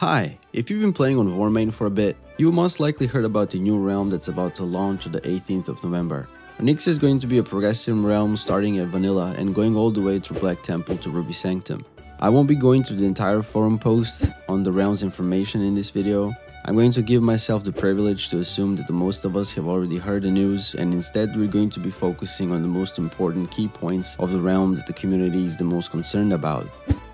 Hi, if you've been playing on Warmane for a bit, you most likely heard about the new realm that's about to launch on the 18th of November. Onyxia is going to be a progressive realm starting at Vanilla and going all the way through Black Temple to Ruby Sanctum. I won't be going through the entire forum post on the realm's information in this video. I'm going to give myself the privilege to assume that the most of us have already heard the news, and instead we're going to be focusing on the most important key points of the realm that the community is the most concerned about.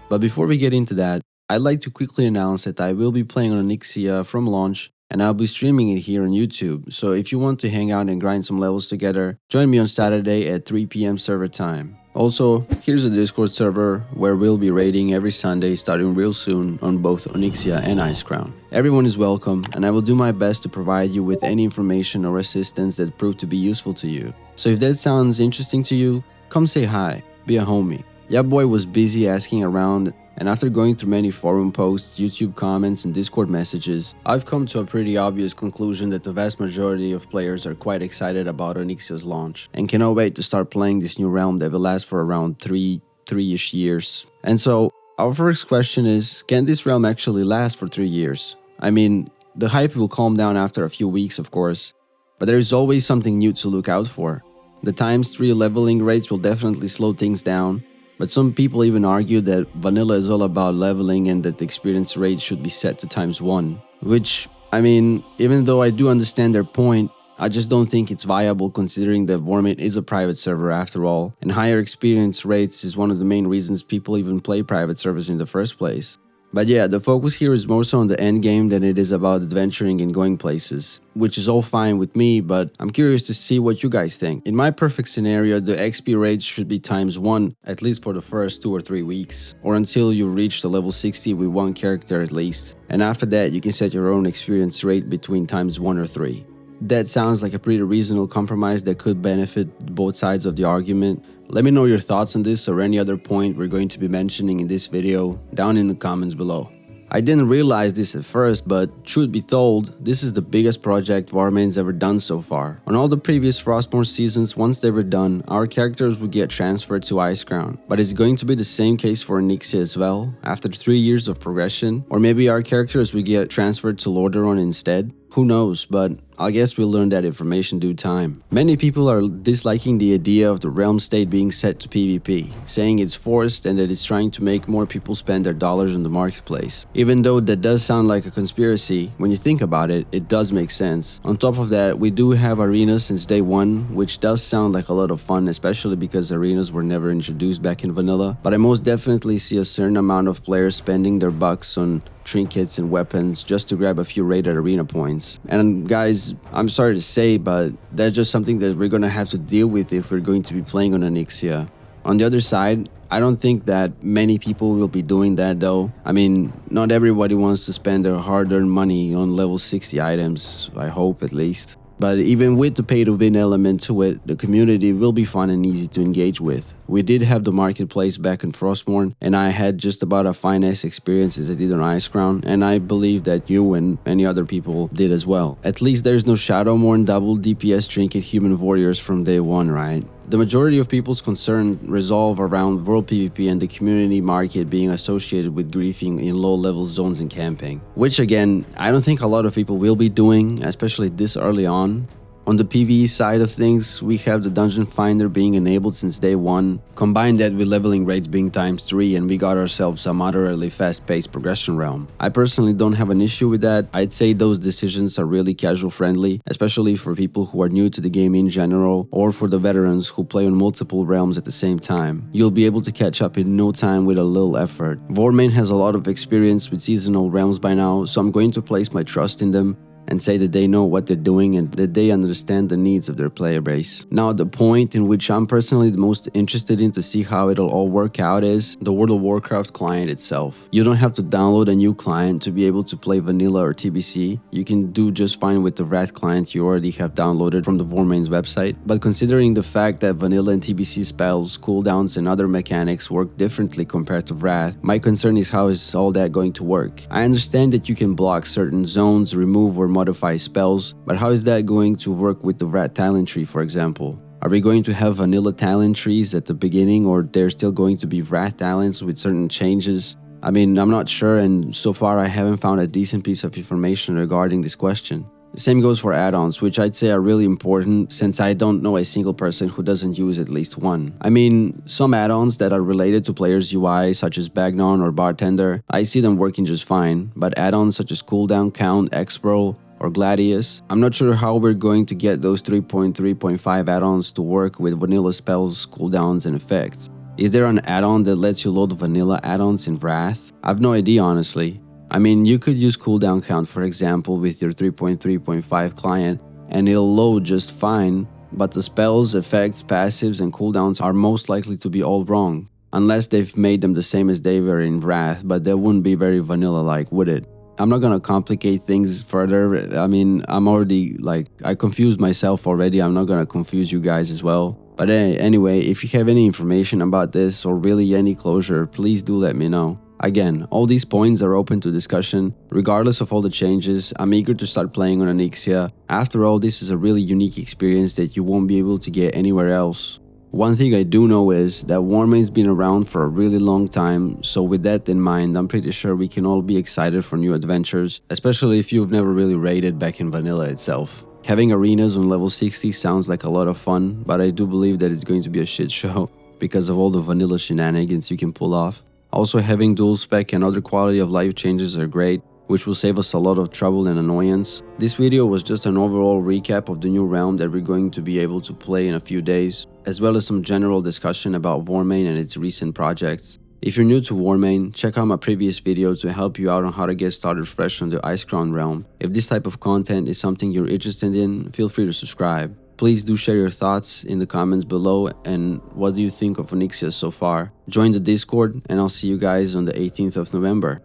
But before we get into that, I'd like to quickly announce that I will be playing on Onyxia from launch, and I'll be streaming it here on YouTube, so if you want to hang out and grind some levels together, join me on Saturday at 3 PM server time. Also, here's a Discord server where we'll be raiding every Sunday starting real soon on both Onyxia and Icecrown. Everyone is welcome, and I will do my best to provide you with any information or assistance that prove to be useful to you. So if that sounds interesting to you, come say hi, be a homie. Ya boy was busy asking around, and after going through many forum posts, YouTube comments, and Discord messages, I've come to a pretty obvious conclusion that the vast majority of players are quite excited about Onyxia's launch and cannot wait to start playing this new realm that will last for around three-ish years. And so, our first question is, can this realm actually last for 3 years? I mean, the hype will calm down after a few weeks, of course, but there is always something new to look out for. The ×3 leveling rates will definitely slow things down, but some people even argue that vanilla is all about leveling and that the experience rate should be set to ×1. Which, I mean, even though I do understand their point, I just don't think it's viable considering that Warmane is a private server after all, and higher experience rates is one of the main reasons people even play private servers in the first place. But yeah, the focus here is more so on the end game than it is about adventuring and going places, which is all fine with me, but I'm curious to see what you guys think. In my perfect scenario, the XP rates should be ×1, at least for the first 2 or 3 weeks, or until you reach the level 60 with one character at least, and after that you can set your own experience rate between ×1 or 3. That sounds like a pretty reasonable compromise that could benefit both sides of the argument. Let me know your thoughts on this or any other point we're going to be mentioning in this video down in the comments below. I didn't realize this at first, but truth be told, this is the biggest project Warmane's ever done so far. On all the previous Frostborn seasons, once they were done, our characters would get transferred to Icecrown. But is it going to be the same case for Onyxia as well, after 3 years of progression? Or maybe our characters would get transferred to Lordaeron instead? Who knows, but I guess we'll learn that information due time. Many people are disliking the idea of the realm state being set to PvP, saying it's forced and that it's trying to make more people spend their dollars on the marketplace. Even though that does sound like a conspiracy, when you think about it, it does make sense. On top of that, we do have arenas since day one, which does sound like a lot of fun, especially because arenas were never introduced back in vanilla. But I most definitely see a certain amount of players spending their bucks on trinkets and weapons just to grab a few rated arena points. And guys, I'm sorry to say, but that's just something that we're gonna have to deal with if we're going to be playing on Onyxia. On the other side, I don't think that many people will be doing that though. I mean, not everybody wants to spend their hard-earned money on level 60 items, I hope at least. But even with the pay-to-win element to it, the community will be fun and easy to engage with. We did have the marketplace back in Frostborn, and I had just about a fine-ass experience as I did on Icecrown, and I believe that you and many other people did as well. At least there's no Shadowmourne double DPS trinket human warriors from day one, right? The majority of people's concern resolve around world PvP and the community market being associated with griefing in low-level zones and camping. Which again, I don't think a lot of people will be doing, especially this early on. On the PvE side of things, we have the Dungeon Finder being enabled since day one. Combine that with leveling rates being ×3 and we got ourselves a moderately fast-paced progression realm. I personally don't have an issue with that. I'd say those decisions are really casual friendly, especially for people who are new to the game in general or for the veterans who play on multiple realms at the same time. You'll be able to catch up in no time with a little effort. Warmane has a lot of experience with seasonal realms by now, so I'm going to place my trust in them and say that they know what they're doing and that they understand the needs of their player base. Now, the point in which I'm personally the most interested in to see how it'll all work out is the World of Warcraft client itself. You don't have to download a new client to be able to play vanilla or TBC. You can do just fine with the Wrath client you already have downloaded from the Warmane's website. But considering the fact that vanilla and TBC spells, cooldowns, and other mechanics work differently compared to Wrath, my concern is how is all that going to work. I understand that you can block certain zones, remove or modify spells, but how is that going to work with the Wrath talent tree, for example? Are we going to have vanilla talent trees at the beginning, or there's still going to be Wrath talents with certain changes I mean, I'm not sure, and so far I haven't found a decent piece of information regarding this question. The same goes for add-ons, which I'd say are really important since I don't know a single person who doesn't use at least one. I mean, some add-ons that are related to players' UI, such as Bagnon or Bartender, I see them working just fine, but add-ons such as Cooldown Count, Xpro, or Gladius, I'm not sure how we're going to get those 3.3.5 add-ons to work with vanilla spells, cooldowns, and effects. Is there an add-on that lets you load vanilla add-ons in Wrath? I've no idea, honestly. I mean, you could use cooldown count, for example, with your 3.3.5 client, and it'll load just fine, but the spells, effects, passives, and cooldowns are most likely to be all wrong. Unless they've made them the same as they were in Wrath, but that wouldn't be very vanilla-like, would it? I'm not gonna complicate things further. I mean, I confused myself already. I'm not gonna confuse you guys as well. But anyway, if you have any information about this or really any closure, please do let me know. Again, all these points are open to discussion. Regardless of all the changes, I'm eager to start playing on Onyxia. After all, this is a really unique experience that you won't be able to get anywhere else. One thing I do know is that Warmane's been around for a really long time, so with that in mind, I'm pretty sure we can all be excited for new adventures, especially if you've never really raided back in vanilla itself. Having arenas on level 60 sounds like a lot of fun, but I do believe that it's going to be a shit show because of all the vanilla shenanigans you can pull off. Also, having dual spec and other quality of life changes are great, which will save us a lot of trouble and annoyance. This video was just an overall recap of the new realm that we're going to be able to play in a few days, as well as some general discussion about Warmane and its recent projects. If you're new to Warmane, check out my previous video to help you out on how to get started fresh on the Icecrown realm. If this type of content is something you're interested in, feel free to subscribe. Please do share your thoughts in the comments below and what do you think of Onyxia so far. Join the Discord and I'll see you guys on the 18th of November.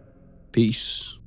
Peace.